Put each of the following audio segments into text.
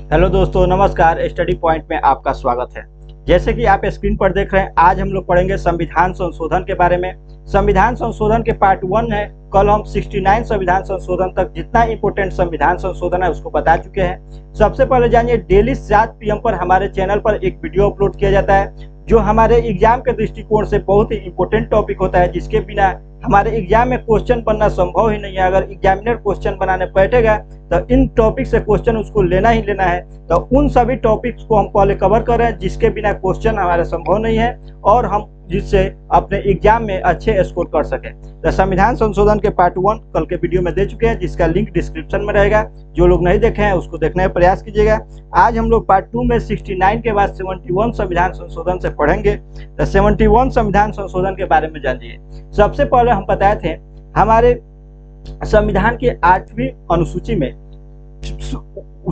Hello दोस्तों, नमस्कार। Study point में आपका स्वागत है। जैसे कि आप स्क्रीन पर देख रहे हैं, आज हम लोग पढ़ेंगे संविधान संशोधन के बारे में। संविधान संशोधन के पार्ट 1 है। कल हम 69 संविधान संशोधन तक जितना इंपोर्टेंट संविधान संशोधन है उसको बता चुके हैं। सबसे पहले जानिए, डेली 7 PM पर हमारे चैनल पर एक वीडियो अपलोड किया जाता है जो हमारे एग्जाम के दृष्टिकोण से बहुत ही इंपॉर्टेंट टॉपिक होता है, जिसके बिना हमारे एग्जाम में क्वेश्चन बनना संभव ही नहीं है। अगर एग्जामिनर क्वेश्चन बनाने बैठेगा तो इन टॉपिक से क्वेश्चन उसको लेना ही लेना है। तो उन सभी टॉपिक्स को हम पहले कवर कर रहे हैं जिसके बिना क्वेश्चन हमारे संभव नहीं है और हम जिससे अपने एग्जाम में अच्छे स्कोर कर सके। तो संविधान संशोधन के पार्ट 1 कल के वीडियो में दे चुके हैं, जिसका लिंक डिस्क्रिप्शन में रहेगा। जो लोग नहीं देखे हैं उसको देखने का प्रयास कीजिएगा। आज हम लोग पार्ट 2 में 69 के बाद 71 संविधान संशोधन से पढ़ेंगे। तो 71 संविधान संशोधन के बारे में जानिए। सबसे पहले हम बताए थे हमारे संविधान की 8वीं अनुसूची में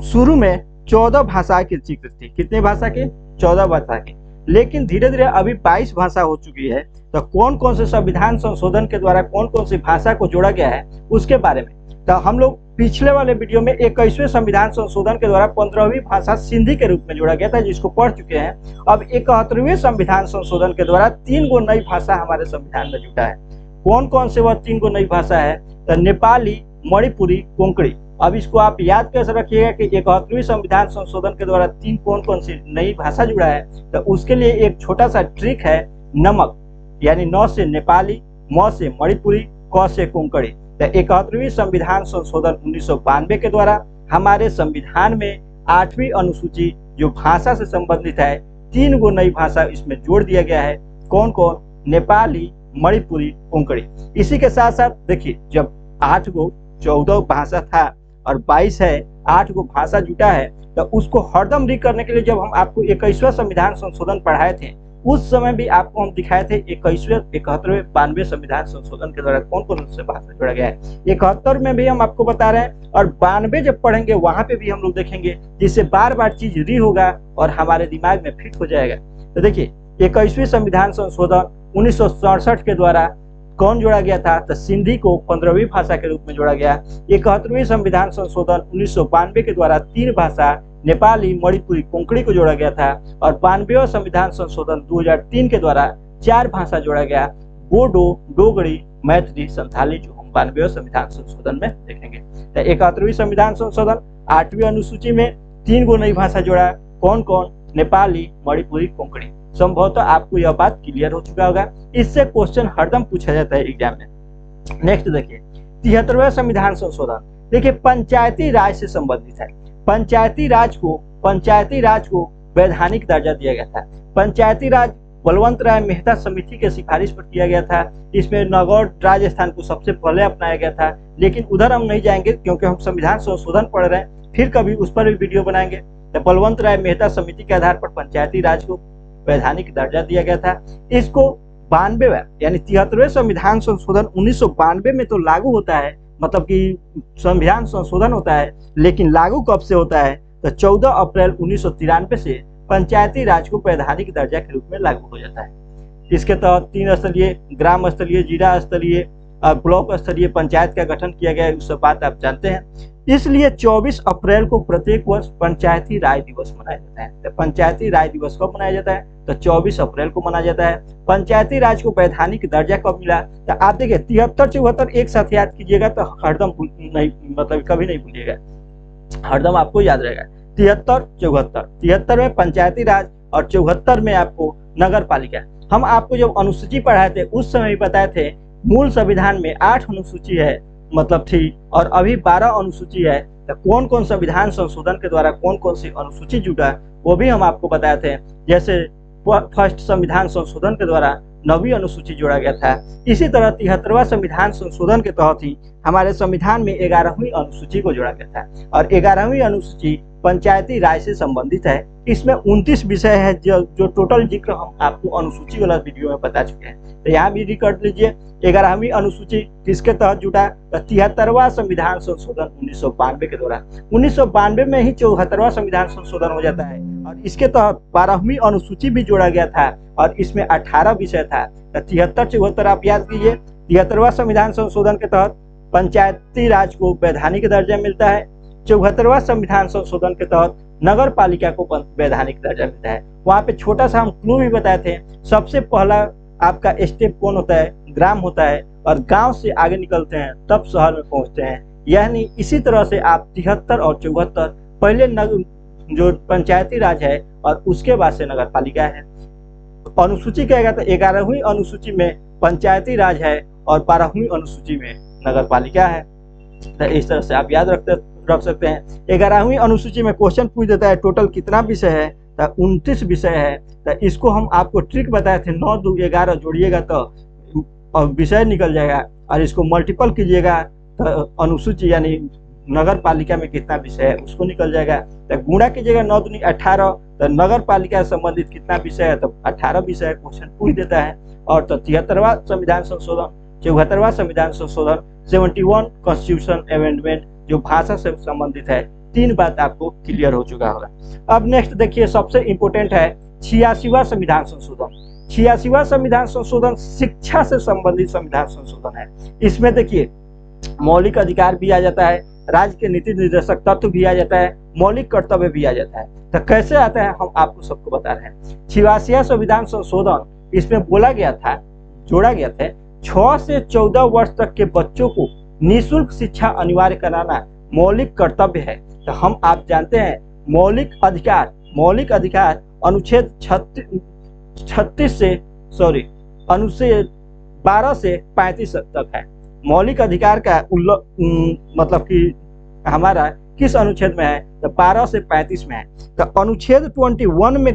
शुरू में 14 भाषा की जिक्र थी। कितनी भाषा की? 14 भाषा की। लेकिन धीरे धीरे अभी 22 भाषा हो चुकी है। तो कौन कौन से संविधान संशोधन के द्वारा कौन कौन सी भाषा को जोड़ा गया है उसके बारे में तो हम लोग पिछले वाले वीडियो में 21वें संविधान संशोधन के द्वारा 15वीं भाषा सिंधी के रूप में जोड़ा गया था, जिसको पढ़ चुके हैं। अब 71वें संविधान संशोधन के द्वारा 3 गो नई भाषा हमारे संविधान में जुटा है। कौन कौन से वह 3 गो नई भाषा है? तो नेपाली, मणिपुरी, कोंकणी। अब इसको आप याद कैसे रखिएगा कि 71वें संविधान संशोधन के द्वारा कौन कौन सी नई भाषा जुड़ा है। तो उसके लिए एक छोटा सा ट्रिक है, नमक, यानी न से नेपाली, म से मणिपुरी, क से कोंकणी। तो 71वें संविधान संशोधन 1992 के द्वारा हमारे संविधान में 8वीं अनुसूची जो भाषा से संबंधित है 3 गो नई भाषा इसमें जोड़ दिया गया है। कौन कौन? नेपाली, मणिपुरी, कोंकणी। इसी के साथ साथ देखिए, जब 8 गो 14 भाषा था और 22 है, 8 गो भाषा जुटा है, तो उसको हरदम री करने के लिए जब हम आपको 21वां संविधान संशोधन पढ़ाए थे उस समय भी आपको हम दिखाए थे 21वें, 71वें, 92 संविधान संशोधन के द्वारा कौन कौन से भाषा जोड़ा गया है। 71 में भी हम आपको बता रहे हैं और 92 जब पढ़ेंगे वहां पे भी हम लोग देखेंगे, जिससे बार बार चीज री होगा और हमारे दिमाग में फिट हो जाएगा। तो देखिए, 21वें संविधान संशोधन 1967 के द्वारा कौन जोड़ा गया था? तो सिंधी को 15वीं भाषा के रूप में जोड़ा गया। 71वें संविधान संशोधन 1992 के द्वारा 3 भाषा नेपाली, मणिपुरी, कोंकणी को जोड़ा गया था। और 92वां संविधान संशोधन 2003 के द्वारा 4 भाषा जोड़ा गया, बोडो, डोगरी, मैथिली, संथाली, जो हम 92वें संविधान संशोधन में देखेंगे। तो 71वें संविधान संशोधन 8वीं अनुसूची में 3 गो नई भाषा जोड़ा। कौन कौन? नेपाली, मणिपुरी, कोंकणी। संभवतः आपको यह बात क्लियर हो चुका होगा। इससे क्वेश्चन हरदम पूछा जाता है एग्जाम में। नेक्स्ट देखिए, 73वां संविधान संशोधन। देखिए, पंचायती राज से संबंधित है। पंचायती राज को वैधानिक दर्जा दिया गया था। पंचायती राज बलवंत राय मेहता समिति के सिफारिश पर किया गया था। इसमें नगौर राजस्थान को सबसे पहले अपनाया गया था। लेकिन उधर हम नहीं जाएंगे क्योंकि हम संविधान संशोधन पढ़ रहे हैं, फिर कभी उस पर भी वीडियो बनाएंगे। तो बलवंत राय मेहता समिति के आधार पर पंचायती राज को वैधानिक दर्जा दिया गया था। इसको 92 यानी 73वें संविधान संशोधन 1992 में तो लागू होता है, मतलब कि संविधान संशोधन होता है, लेकिन लागू कब से होता है? तो 14 अप्रैल 1993 से पंचायती राज को वैधानिक दर्जा के रूप में लागू हो जाता है। इसके तहत 3 स्तरीय, ग्राम स्तरीय, जिला स्तरीय और ब्लॉक स्तरीय पंचायत का गठन किया गया है। उस बात आप जानते हैं। इसलिए 24 अप्रैल को प्रत्येक वर्ष पंचायती राज दिवस मनाया जाता है। तो पंचायती राज दिवस कब मनाया जाता है? तो 24 अप्रैल को मनाया जाता है। पंचायती राज को वैधानिक दर्जा कब मिला? तो आप देखिए, 73, 74 एक साथ याद कीजिएगा तो हरदम नहीं, मतलब कभी नहीं भूलिएगा, हरदम आपको याद रहेगा। 73, 74, 73 में पंचायती राज और 74 में आपको नगर पालिका। हम आपको जब अनुसूची पढ़ाए थे उस समय बताए थे मूल संविधान में 8 अनुसूची है, मतलब थी, और अभी 12 अनुसूची है। तो कौन कौन संविधान संशोधन के द्वारा कौन कौन सी अनुसूची जुटा वो भी हम आपको बताए थे। जैसे फर्स्ट संविधान संशोधन के द्वारा 9वीं अनुसूची जोड़ा गया था। इसी तरह 73वां संविधान संशोधन के तहत ही हमारे संविधान में 11वीं अनुसूची को जोड़ा गया था। और 11वीं अनुसूची पंचायती राज से संबंधित है। इसमें 29 विषय है जो टोटल जिक्र हम आपको अनुसूची वाला वीडियो में बता चुके हैं। तो यहाँ भी रिकॉर्ड लीजिए। 11वीं अनुसूची किसके तहत जुटा? 73वां संविधान संशोधन 1992 के द्वारा। 1992 में ही 74वां संविधान संशोधन हो जाता है और इसके तहत 12वीं अनुसूची भी जोड़ा गया था और इसमें 18 विषय था। 73, 74 आप याद कीजिए। 73वां संविधान संशोधन के तहत पंचायती राज को वैधानिक दर्जा मिलता है। 74वां संविधान संशोधन के तहत नगर पालिका को वैधानिक दर्जा मिलता है। वहाँ पे छोटा सा हम क्लू भी बताए थे, सबसे पहला आपका स्टेप कौन होता है, ग्राम होता है, और गांव से आगे निकलते हैं तब शहर में पहुंचते हैं। यानी इसी तरह से आप 73 और 74 पहले जो पंचायती राज है और उसके बाद से नगर पालिका है। अनुसूची कहेगा तो 11वीं अनुसूची में पंचायती राज है और 12वीं अनुसूची में नगर पालिका है। तो इस तरह से आप याद रख सकते हैं। 11वीं अनुसूची में क्वेश्चन पूछ देता है टोटल कितना विषय है, तो 29 विषय है। तो इसको हम आपको ट्रिक बताए थे, 9 2 11 जोड़िएगा तो विषय निकल जाएगा, और इसको मल्टीपल कीजिएगा तो अनुसूची यानी नगर पालिका में कितना विषय है उसको निकल जाएगा। तो गुणा कीजिएगा 9 दूनी 18, तो नगर पालिका से संबंधित कितना विषय है, तो 18 विषय क्वेश्चन पूछ देता है। और तो 73वां संविधान संशोधन, 74वां संविधान संशोधन, 71 कॉन्स्टिट्यूशन अमेंडमेंट जो भाषा से संबंधित है, 3 बात आपको क्लियर हो चुका होगा। अब नेक्स्ट देखिए, सबसे इंपोर्टेंट है 86वां संविधान संशोधन। 86वां संविधान संशोधन शिक्षा से संबंधित संविधान संशोधन है। इसमें देखिए मौलिक अधिकार भी आ जाता है, राज्य के नीति निर्देशक तत्व भी आ जाता है, मौलिक कर्तव्य भी आ जाता है। तो कैसे आता है हम आपको सबको बता रहे हैं। 86वां संविधान संशोधन, इसमें बोला गया था, जोड़ा गया था 6 से 14 वर्ष तक के बच्चों को निःशुल्क शिक्षा अनिवार्य कराना मौलिक कर्तव्य है। तो हम आप जानते हैं मौलिक अधिकार अनुच्छेद 36 से अनुच्छेद 12 से 35 तक है। मौलिक अधिकार का मतलब कि हमारा किस अनुच्छेद में है, तो 12 से 35 में है। तो अनुच्छेद 21 में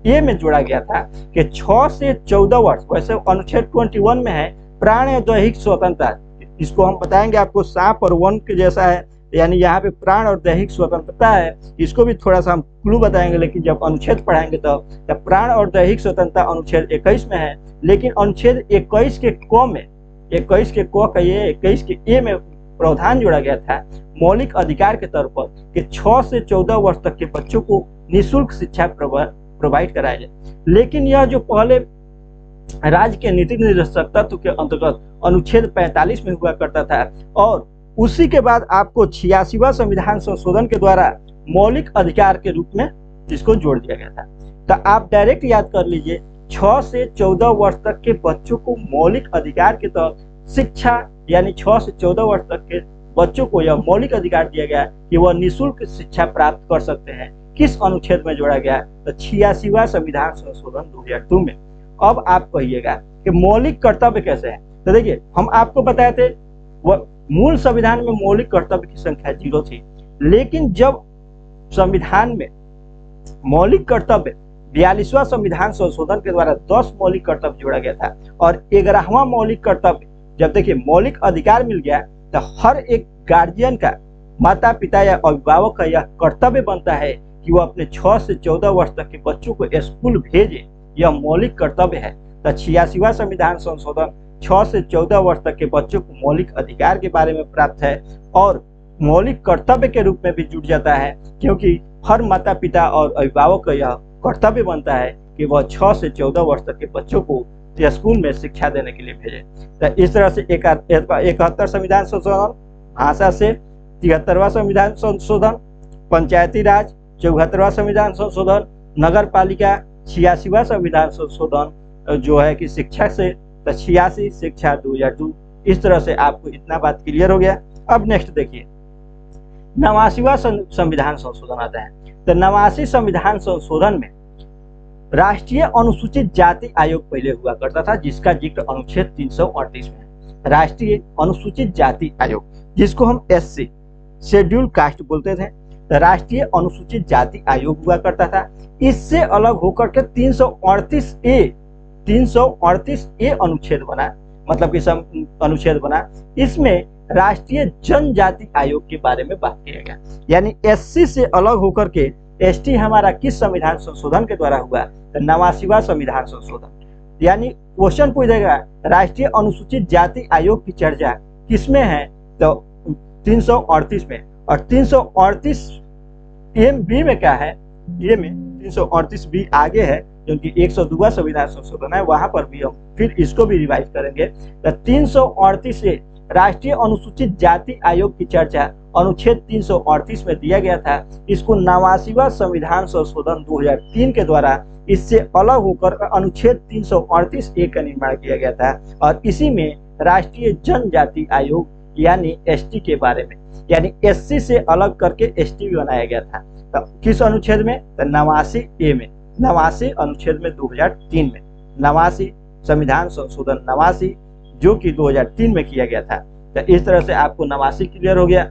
ए में जोड़ा गया था कि 6 से 14 वर्ष, वैसे अनुच्छेद 21 में है प्राण और दैहिक स्वतंत्रता। इसको हम बताएंगे आपको, सांप और वन के जैसा है, यानी यहाँ पे प्राण और दैहिक स्वतंत्रता है। इसको भी थोड़ा सा हम क्लू बताएंगे, लेकिन जब अनुच्छेद पढ़ाएंगे तो प्राण और दैहिक स्वतंत्रता अनुच्छेद 21 में है। लेकिन अनुच्छेद 21 के क में, 21 के क का ये 21 के ए में प्रावधान जोड़ा गया था मौलिक अधिकार के तौर पर कि 6 से 14 वर्ष तक के बच्चों को निःशुल्क शिक्षा प्रोवाइड कराया जाए। लेकिन यह जो पहले राज्य के नीति निर्देशक तत्व के अंतर्गत अनुच्छेद 45 में हुआ करता था, और उसी के बाद आपको 86वां संविधान संशोधन के द्वारा मौलिक अधिकार के रूप में इसको जोड़ दिया गया था। तो आप डायरेक्ट याद कर लीजिए, 6 से 14 वर्ष तक के बच्चों को मौलिक अधिकार के तहत शिक्षा, यानी 6 से 14 वर्ष तक के बच्चों को यह मौलिक अधिकार दिया गया कि वह निःशुल्क शिक्षा प्राप्त कर सकते हैं। किस अनुच्छेद में जोड़ा गया, तो 86वां संविधान संशोधन 2002 में। अब आप कहिएगा कि मौलिक कर्तव्य कैसे है। तो देखिए हम आपको बताए थे वह मूल संविधान में मौलिक कर्तव्य की संख्या 0 थी, लेकिन जब संविधान में मौलिक कर्तव्य 42वां संविधान संशोधन के द्वारा 10 मौलिक कर्तव्य जोड़ा गया था, और 11वां मौलिक कर्तव्य जब देखिए मौलिक अधिकार मिल गया, तो हर एक गार्जियन का, माता पिता या अभिभावक का यह कर्तव्य बनता है कि वह अपने 6 से 14 वर्ष तक के बच्चों को स्कूल भेजे। यह मौलिक कर्तव्य है। तो 86वां संविधान संशोधन 6 से 14 वर्ष तक के बच्चों को मौलिक अधिकार के बारे में प्राप्त है, और मौलिक कर्तव्य के रूप में भी जुड़ जाता है, क्योंकि हर माता पिता और अभिभावक का यह कर्तव्य बनता है कि वह 6 से 14 वर्ष तक के बच्चों को स्कूल में शिक्षा देने के लिए भेजे। तो इस तरह से 71 संविधान संशोधन, भाषा से 73वां संविधान संशोधन, पंचायती राज 74वां संविधान संशोधन, नगर पालिका 86वां संविधान संशोधन जो है कि शिक्षा से 86 शिक्षा 2002। इस तरह से आपको इतना बात क्लियर हो गया। अब नेक्स्ट देखिए 89वां संविधान संशोधन आता है। तो 89 संविधान संशोधन में राष्ट्रीय अनुसूचित जाति आयोग पहले हुआ करता था, जिसका जिक्र अनुच्छेद 338 में है। राष्ट्रीय अनुसूचित जाति आयोग, जिसको हम SC शेड्यूल कास्ट बोलते थे, तो राष्ट्रीय अनुसूचित जाति आयोग हुआ करता था। इससे अलग होकर के 338A अनुच्छेद बना, मतलब कि अनुच्छेद बना। इसमें राष्ट्रीय जनजाति आयोग के बारे में बात किया गया, यानी SC से अलग होकर के ST हमारा किस संविधान संशोधन के द्वारा हुआ, तो 89वां संविधान संशोधन। यानी क्वेश्चन पूछेगा राष्ट्रीय अनुसूचित जाति आयोग की चर्चा किसमें है, तो 338 में। और 338B में क्या है, ये में 338B आगे है, जो कि 102वां संविधान संशोधन है, वहां पर भी हम फिर इसको भी रिवाइज करेंगे। तो 338A राष्ट्रीय अनुसूचित जाति आयोग की चर्चा अनुच्छेद 338 में दिया गया था। इसको 89वां संविधान संशोधन 2003 के द्वारा इससे अलग होकर अनुच्छेद 338A का निर्माण किया गया था और इसी में राष्ट्रीय जनजाति आयोग यानी एसटी के बारे में, यानी एससी से अलग करके एसटी भी बनाया गया था। तो किस अनुच्छेद में? तो 89A में, 89 अनुच्छेद में 2003 में, 89 संविधान संशोधन 89 जो कि 2003 में किया गया था। तो इस तरह से आपको 89 क्लियर हो गया।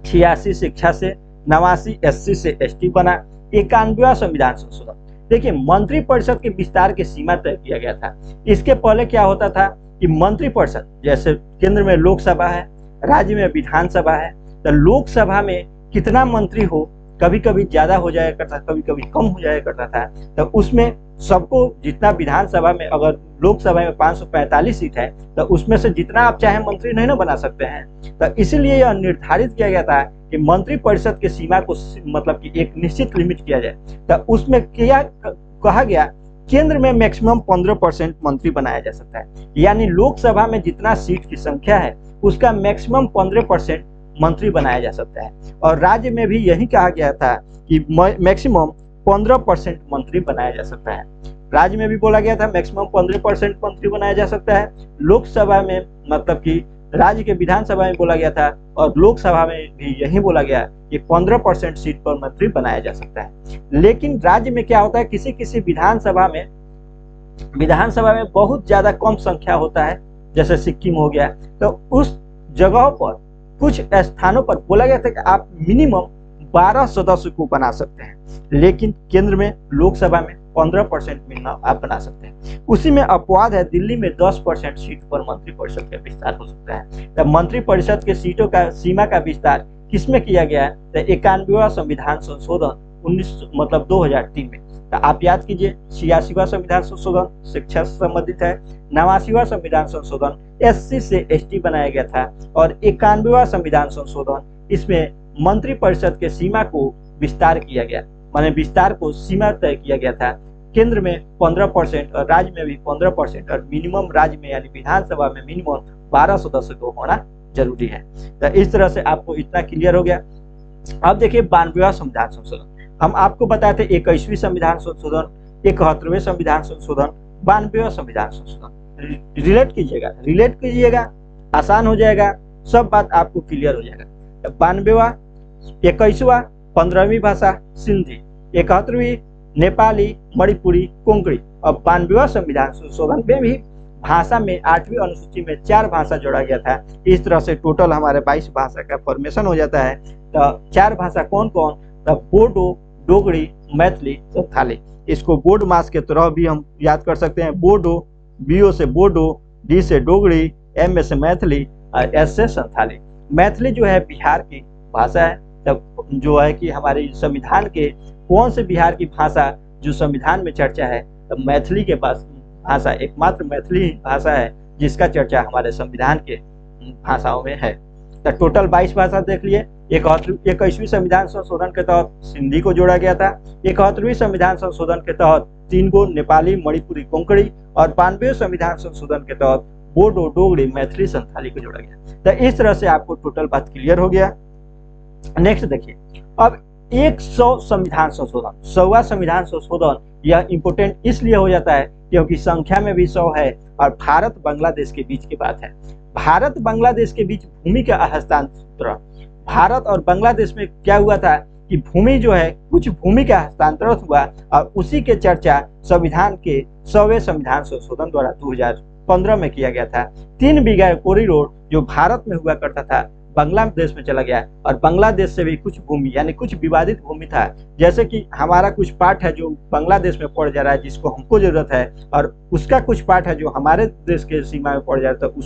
86 शिक्षा से, 89 एससी से एसटी बना। 91वां संविधान संशोधन, देखिए मंत्रिपरिषद के विस्तार की सीमा तय किया गया था। इसके पहले क्या होता था कि मंत्रिपरिषद, जैसे केंद्र में लोकसभा है, राज्य में विधानसभा है, तो लोकसभा में कितना मंत्री हो, कभी कभी ज्यादा हो जाया करता, कभी कभी कम हो जाया करता था। तो उसमें सबको जितना विधानसभा में, अगर लोकसभा में 545 सीट है तो उसमें से जितना आप चाहे मंत्री नहीं ना बना सकते हैं। तो इसलिए यह निर्धारित किया गया था कि मंत्रिपरिषद की सीमा को मतलब कि एक निश्चित लिमिट किया जाए। तो उसमें क्या कहा गया, केंद्र में मैक्सिमम 15% मंत्री बनाया जा सकता है, यानी लोकसभा में जितना सीट की संख्या है उसका मैक्सिमम 15% मंत्री बनाया जा सकता है। और राज्य में भी यही कहा गया था कि मैक्सिमम 15% मंत्री बनाया जा सकता है। राज्य में भी बोला गया था मैक्सिमम 15% मंत्री बनाया जा सकता है। लोकसभा में मतलब कि राज्य के विधानसभा में बोला गया था और लोकसभा में भी यही बोला गया कि 15% सीट पर मंत्री बनाया जा सकता है। लेकिन राज्य में क्या होता है, किसी किसी विधानसभा में बहुत ज्यादा कम संख्या होता है, जैसे सिक्किम हो गया, तो उस जगह पर कुछ स्थानों पर बोला गया था कि आप मिनिमम 12 सदस्य को बना सकते हैं, लेकिन केंद्र में लोकसभा में 15% मिनिमम आप बना सकते हैं। उसी में अपवाद है, दिल्ली में 10% सीट पर मंत्रिपरिषद का विस्तार हो सकता है। तब मंत्रिपरिषद के सीटों का सीमा का विस्तार किसमें किया गया है? तो 91वां संविधान संशोधन 2003 में। तो आप याद कीजिए, 86वां संविधान संशोधन शिक्षा से संबंधित है, 89वां संविधान संशोधन एससी से एसटी बनाया गया था और 91वां संविधान संशोधन इसमें मंत्रिपरिषद के सीमा को विस्तार किया गया, माने विस्तार को सीमा तय किया गया था। केंद्र में 15% और राज्य में भी 15% और मिनिमम राज्य में यानी विधानसभा में मिनिमम 12 सदस्य को होना जरूरी है। तो इस तरह से आपको इतना क्लियर हो गया। अब देखिए 92वां संविधान संशोधन, हम आपको बताए थे 21वीं संविधान संशोधन, 71वें संविधान संशोधन, 92वां संविधान संशोधन। रिलेट कीजिएगा, आसान हो जाएगा, सब बात आपको क्लियर हो जाएगा। 92वां, 21वां 15वीं भाषा सिंधी, 71वीं नेपाली, मणिपुरी, कोंकणी। अब 92वां संविधान संशोधन में भी भाषा में 8वीं अनुसूची में 4 भाषा जोड़ा गया था। इस तरह से टोटल हमारे 22 भाषा का फॉर्मेशन हो जाता है। तो 4 भाषा कौन कौन? तो बोडो, डोगरी, मैथिली, संथाली। इसको बोर्ड मास के तरह भी हम याद कर सकते हैं। बोडो, बीओ से बोडो, डी से डोगरी, एम से मैथिली और एस से संथाली। मैथिली जो है बिहार की भाषा है। तब जो है कि हमारे संविधान के कौन से बिहार की भाषा जो संविधान में चर्चा है, तब मैथिली के पास भाषा एकमात्र मैथिली भाषा है जिसका चर्चा हमारे संविधान के भाषाओं में है। तो टोटल 22 भाषा देख लिए। 21वीं संविधान संशोधन के तहत सिंधी को जोड़ा गया था। 71वीं संविधान संशोधन के तहत 3 गो नेपाली, मणिपुरी, कोंकणी और 92वें संविधान संशोधन के तहत बोडो, डोगरी, मैथिली, संथाली को जोड़ा गया। तो इस तरह से आपको टोटल बात क्लियर हो गया। नेक्स्ट देखिए, अब 100 संविधान संशोधन, 100वां संविधान संशोधन यह इंपोर्टेंट इसलिए हो जाता है क्योंकि संख्या में भी 100 है और भारत बांग्लादेश के बीच की बात है। भारत बांग्लादेश के बीच भूमि का हस्तांतरण, भारत और बांग्लादेश में क्या हुआ था कि भूमि जो है, कुछ भूमि का हस्तांतरण हुआ और उसी के चर्चा संविधान के 100वें संविधान संशोधन द्वारा 2015 में किया गया था। 3 बीघा कॉरिडोर जो भारत में हुआ करता था बांग्लादेश में चला गया और बांग्लादेश से भी कुछ भूमि यानी कुछ विवादित भूमि था, जैसे कि हमारा कुछ पार्ट है जो बांग्लादेश में पड़ जा रहा है जिसको हमको जरूरत है, और उसका कुछ पार्ट है जो हमारे देश के सीमा में पड़ जा रहा है तो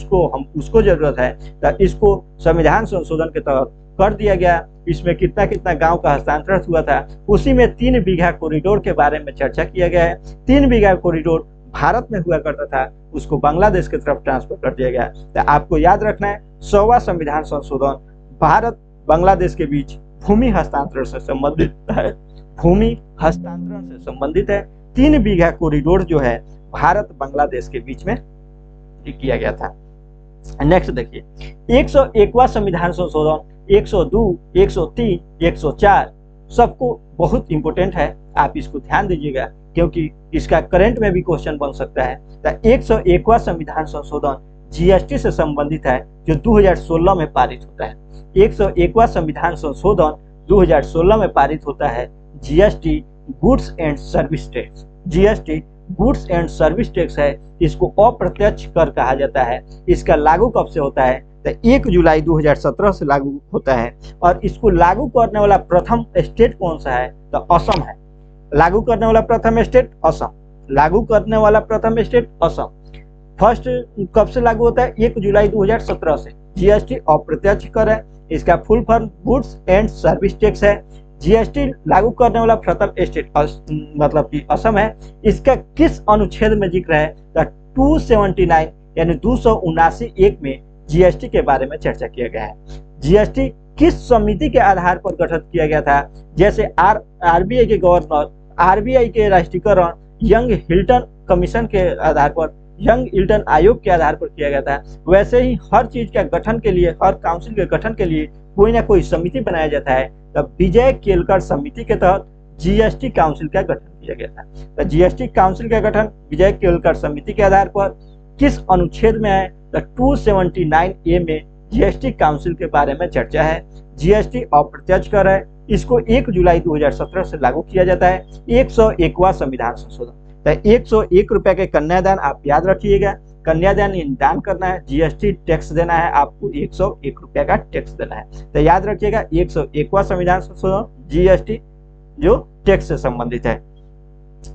उसको जरूरत है। तो इसको संविधान संशोधन के तहत कर दिया गया। इसमें कितना कितना गांव का हस्तांतरण हुआ था, उसी में 3 बीघा कॉरिडोर के बारे में चर्चा किया गया है। 3 बीघा कॉरिडोर भारत में हुआ करता था, उसको बांग्लादेश की तरफ ट्रांसफर कर दिया गया। तो आपको याद रखना है 100वां संविधान संशोधन भारत बांग्लादेश के बीच भूमि हस्तांतरण से संबंधित है। भूमि हस्तांतरण से संबंधित है। 3 बीघा कॉरिडोर जो है भारत बांग्लादेश के बीच में किया गया था। नेक्स्ट देखिए 101वां संविधान संशोधन, 102, 103, 104 सबको बहुत इंपॉर्टेंट है, आप इसको ध्यान दीजिएगा क्योंकि इसका करंट में भी क्वेश्चन बन सकता है। तो 101वां संविधान संशोधन जीएसटी से संबंधित है जो 2016 में पारित होता है। 101वां संविधान संशोधन 2016 में पारित होता है GST goods and service tax. GST goods and service tax है, इसको अप्रत्यक्ष कर कहा जाता है। इसका लागू कब से होता है? तो 1 जुलाई 2017 से लागू होता है और इसको लागू करने वाला प्रथम स्टेट कौन सा है? तो असम है। लागू करने वाला प्रथम स्टेट असम, लागू करने वाला प्रथम स्टेट असम। फर्स्ट कब से लागू होता है? 1 जुलाई 2017 से। जीएसटी अप्रत्यक्ष कर है, इसका full form goods and service tax है। जीएसटी लागू करने वाला प्रथम स्टेट मतलब कि असम है। इसका किस अनुच्छेद में जिक्र है? तो 279 यानी 279(1) में जीएसटी के बारे में चर्चा किया गया है। जीएसटी किस समिति के आधार पर गठित किया गया था? जैसे आरबीआई के गवर्नर, आरबीआई के राष्ट्रीयकरण, यंग हिल्टन कमीशन के आधार पर, यंग हिल्टन आयोग के आधार पर किया गया था, वैसे ही हर चीज के गठन के लिए, हर काउंसिल के गठन के लिए कोई ना कोई समिति बनाया जाता है। तब विजय केलकर समिति के तहत जीएसटी काउंसिल का गठन किया गया था। तो जीएसटी काउंसिल का गठन विजय केलकर समिति के आधार पर किस अनुच्छेद में है? तो 279(a) में जीएसटी काउंसिल के बारे में चर्चा है। जीएसटी अप्रत्यक्ष कर है, इसको 1 जुलाई 2017 से लागू किया जाता है। 101वां संविधान संशोधन। तो 101 रुपए के कन्यादान आप याद रखिएगा, कन्यादान दान करना है, जीएसटी टैक्स देना है, आपको 101 रुपए का टैक्स देना है। तो याद रखिएगा 101वां संविधान संशोधन जीएसटी जो टैक्स से संबंधित है।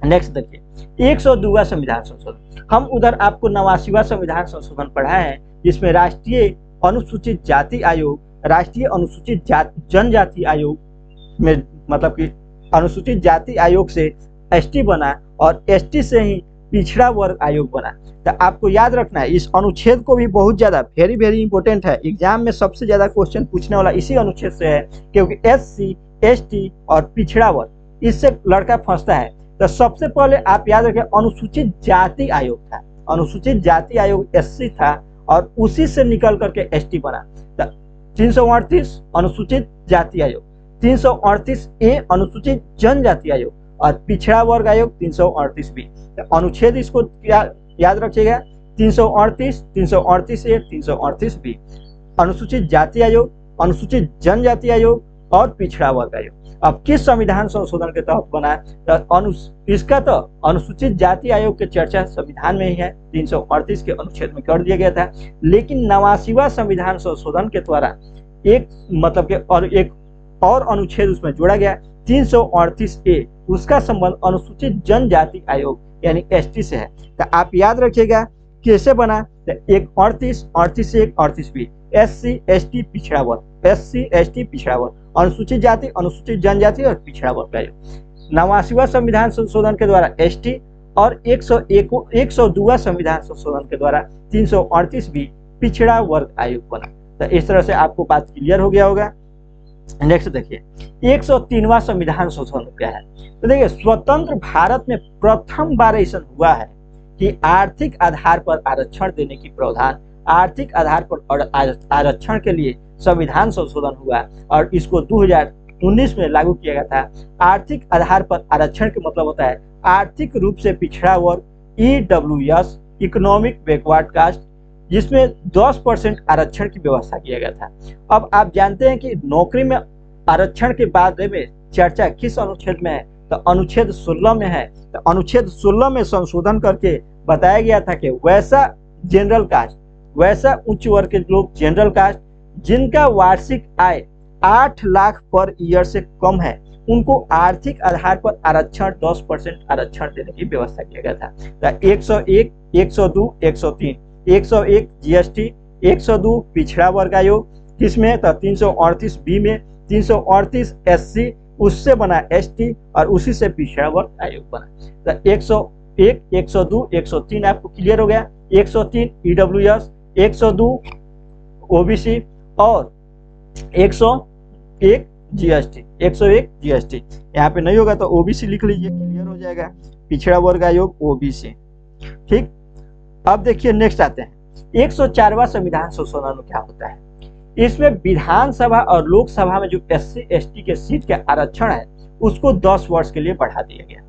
नेक्स्ट देखिए 102वां संविधान संशोधन। हम उधर आपको 89वां संविधान संशोधन पढ़ाए हैं जिसमें राष्ट्रीय अनुसूचित जाति आयोग, राष्ट्रीय अनुसूचित जनजाति आयोग में मतलब कि अनुसूचित जाति आयोग से एसटी बना और एसटी से ही पिछड़ा वर्ग आयोग बना। तो आपको याद रखना है इस अनुच्छेद को भी बहुत ज्यादा वेरी इंपॉर्टेंट है। एग्जाम में सबसे ज्यादा क्वेश्चन पूछने वाला इसी अनुच्छेद से है क्योंकि एससी, एसटी और पिछड़ा वर्ग इससे लड़का फंसता है। तो सबसे पहले आप याद रखें अनुसूचित जाति आयोग था, अनुसूचित जाति आयोग एससी था और उसी से निकल करके एसटी बना। तो 338 अनुसूचित जाति आयोग, 338(a) अनुसूचित जनजाति आयोग और पिछड़ा वर्ग आयोग 338(b). तो अनुच्छेद इसको याद रखिएगा 338, 338(a), 338(b), अनुसूचित जाति आयोग, अनुसूचित जनजाति आयोग और पिछड़ा वर्ग आयोग। अब किस संविधान संशोधन के तहत बना है? तो इसका तो अनुसूचित जाति आयोग की चर्चा संविधान में ही है, 338 के अनुच्छेद में कर दिया गया था। लेकिन 89वां संविधान संशोधन के द्वारा एक मतलब के और एक और अनुच्छेद उसमें जोड़ा गया 338(a), उसका संबंध अनुसूचित जनजाति आयोग यानी एसटी से है। तो आप याद रखिएगा कैसे बना? तो 38, 38(a), 38(b), एससी, एसटी, पिछड़ा वर्ग, एससी, एसटी, पिछड़ा वर्ग, अनुसूचित जाति, अनुसूचित जनजाति और पिछड़ा वर्ग आयोग। 89वां संविधान संशोधन के द्वारा एसटी और 102वां संविधान संशोधन के द्वारा 338(b) पिछड़ा वर्ग आयोग बना। तो इस तरह से आपको बात क्लियर हो गया होगा। नेक्स्ट देखिए 103वां संविधान संशोधन क्या है? तो देखिए स्वतंत्र भारत में प्रथम बार ऐसा हुआ है कि आर्थिक आधार पर आरक्षण देने की प्रावधान, आर्थिक आधार पर आरक्षण के लिए संविधान संशोधन हुआ और इसको 2019 में लागू किया गया था। आर्थिक आधार पर आरक्षण का मतलब होता है आर्थिक रूप से पिछड़ा वर्ग, EWS, इकोनॉमिक बैकवर्ड कास्ट, जिसमें 10% आरक्षण की व्यवस्था किया गया था। अब आप जानते हैं कि नौकरी में आरक्षण के बारे में चर्चा किस अनुच्छेद में है? तो अनुच्छेद 16 में है। तो अनुच्छेद 16 में संशोधन करके बताया गया था कि वैसा जनरल कास्ट, वैसा उच्च वर्ग के लोग जनरल कास्ट जिनका वार्षिक आय 8 लाख पर ईयर से कम है, उनको आर्थिक आधार पर आरक्षण 10% आरक्षण देने की व्यवस्था किया गया था। तो 101, 102, 103, 101 जीएसटी, 102 पिछड़ा वर्ग आयोग, किसमें? तो 338(b) में, 338 एससी, उससे बना एसटी और उसी से पिछड़ा वर्ग आयोग बना। तो 101, 102, 103 आपको क्लियर हो गया। 103 ईडब्ल्यूएस, 102 ओबीसी और 101 जीएसटी, 101 जीएसटी। यहाँ पे नहीं होगा तो ओबीसी लिख लीजिए, क्लियर हो जाएगा। पिछड़ा वर्ग आयोग ओबीसी। ठीक, अब देखिए नेक्स्ट आते हैं 104वां संविधान संशोधन क्या होता है? इसमें विधानसभा और लोकसभा में जो SC ST के सीट के आरक्षण है उसको 10 वर्ष के लिए बढ़ा दिया गया।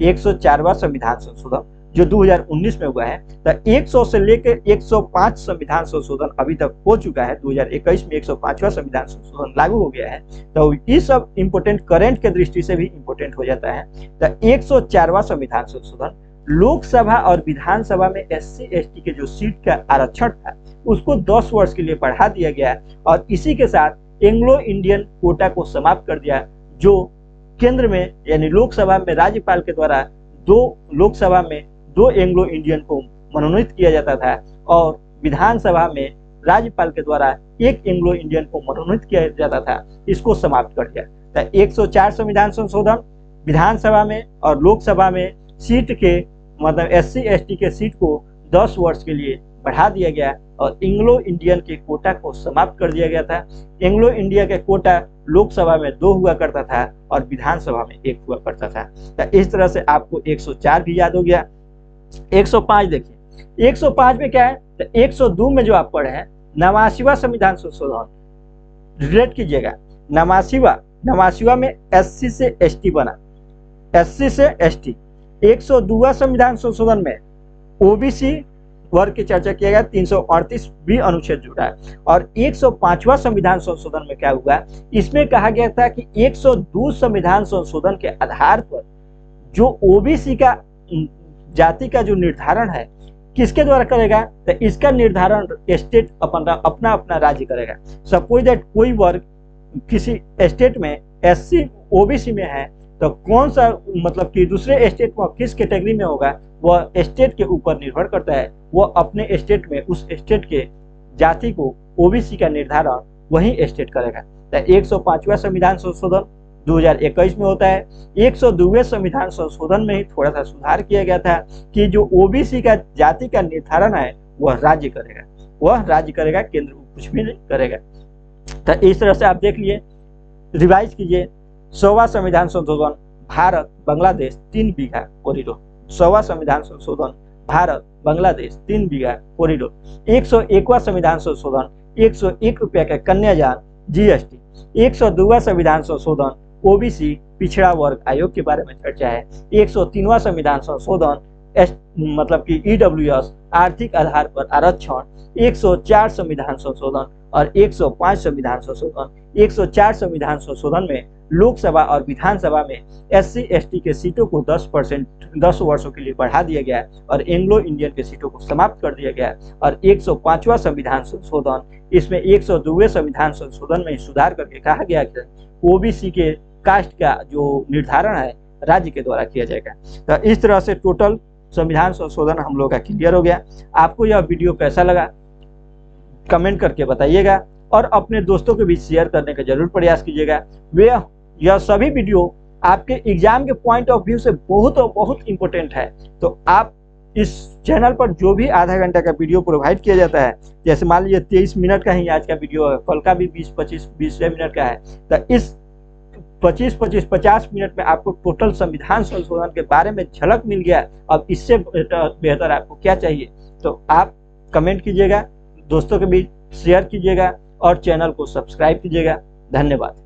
104वां संविधान संशोधन जो 2019 में हुआ है, तो 100 से लेकर 105 संविधान संशोधन अभी तक हो चुका है। 2021 में 105वां संविधान संशोधन लागू हो गया है, तो ये सब इम्पोर्टेंट करंट के दृष्टि से भी इम्पोर्टेंट हो जाता है। तो 104वां संविधान संशोधन लोकसभा और विधानसभा में SC ST के जो सीट का आरक्षण था उसको 10 वर्ष के लिए बढ़ा दिया गया और इसी के साथ एंग्लो इंडियन कोटा को समाप्त कर दिया, जो केंद्र में यानी लोकसभा में राज्यपाल के द्वारा लोकसभा में 2 एंग्लो इंडियन को मनोनीत किया जाता था और विधानसभा में राज्यपाल के द्वारा 1 एंग्लो इंडियन को मनोनीत किया जाता था। इसको समाप्त कर दिया। तो 104 संविधान संशोधन विधानसभा में और लोकसभा में सीट के मतलब SC ST के सीट को 10 वर्ष के लिए बढ़ा दिया गया और एंग्लो इंडियन के कोटा को समाप्त कर दिया गया था। एंग्लो इंडिया के कोटा लोकसभा में 2 हुआ करता था और विधानसभा में 1 हुआ करता था। तो इस तरह से आपको 104 भी याद हो गया। 105 देखिए, 105 में क्या है, तो 102 में जो आप पढ़े हैं 89वां संविधान संशोधन रिलेट कीजिएगा। 89वां में SC से ST बना, SC से ST। 102वां संविधान संशोधन में OBC वर्ग की चर्चा किया गया, 338 भी अनुच्छेद जुड़ा है। और 105वां संविधान संशोधन में क्या हुआ, इसमें कहा गया था कि 102 संविधान संशोधन के आधार पर जो OBC का जाति का जो निर्धारण है किसके द्वारा करेगा, तो इसका निर्धारण स्टेट अपना अपना राज्य करेगा। सपोज दैट कोई वर्ग किसी स्टेट में SC OBC में है तो कौन सा मतलब कि दूसरे स्टेट में किस कैटेगरी में होगा वह स्टेट के ऊपर निर्भर करता है। वह अपने स्टेट में उस स्टेट के जाति को OBC का निर्धारण वही स्टेट करेगा। तो 105वां संविधान संशोधन 2021 में होता है। 102वें संविधान संशोधन में ही थोड़ा सा सुधार किया गया था कि जो OBC का जाति का निर्धारण है वह राज्य करेगा, केंद्र कुछ भी नहीं करेगा। तो इस तरह से आप देख लिए, रिवाइज कीजिए। 100वां संविधान संशोधन भारत बांग्लादेश 3 बीघा कॉरिडोर। 100वां संविधान संशोधन भारत बांग्लादेश 3 बीघा कॉरिडोर। 101वां संविधान संशोधन 101 रुपया का कन्यादान GST। 102वां संविधान संशोधन OBC पिछड़ा वर्ग आयोग के बारे में चर्चा है। 103वां संविधान संशोधन मतलब कि EWS आर्थिक आधार पर आरक्षण। 104 संविधान संशोधन और 105 संविधान संशोधन। 104 संविधान संशोधन में लोकसभा और विधानसभा में SC ST के सीटों को 10 वर्षों के लिए बढ़ा दिया गया और एंग्लो इंडियन के सीटों को समाप्त कर दिया गया। और 105वां संविधान संशोधन, इसमें 102वें संविधान संशोधन में सुधार करके कहा गया कि OBC के कास्ट का जो निर्धारण है राज्य के द्वारा किया जाएगा। तो इस तरह से टोटल संविधान संशोधन हम लोग का क्लियर हो गया। आपको यह वीडियो कैसा लगा कमेंट करके बताइएगा और अपने दोस्तों के बीच शेयर करने का जरूर प्रयास कीजिएगा। यह सभी वीडियो आपके एग्जाम के पॉइंट ऑफ व्यू से बहुत इंपॉर्टेंट है। तो आप इस चैनल पर जो भी आधा घंटा का वीडियो प्रोवाइड किया जाता है, जैसे मान लीजिए 23 मिनट का ही आज का वीडियो है, कल का भी 20 मिनट का है, तो इस 50 मिनट में आपको टोटल संविधान संशोधन के बारे में झलक मिल गया। अब इससे बेहतर आपको क्या चाहिए, तो आप कमेंट कीजिएगा, दोस्तों के बीच शेयर कीजिएगा और चैनल को सब्सक्राइब कीजिएगा। धन्यवाद।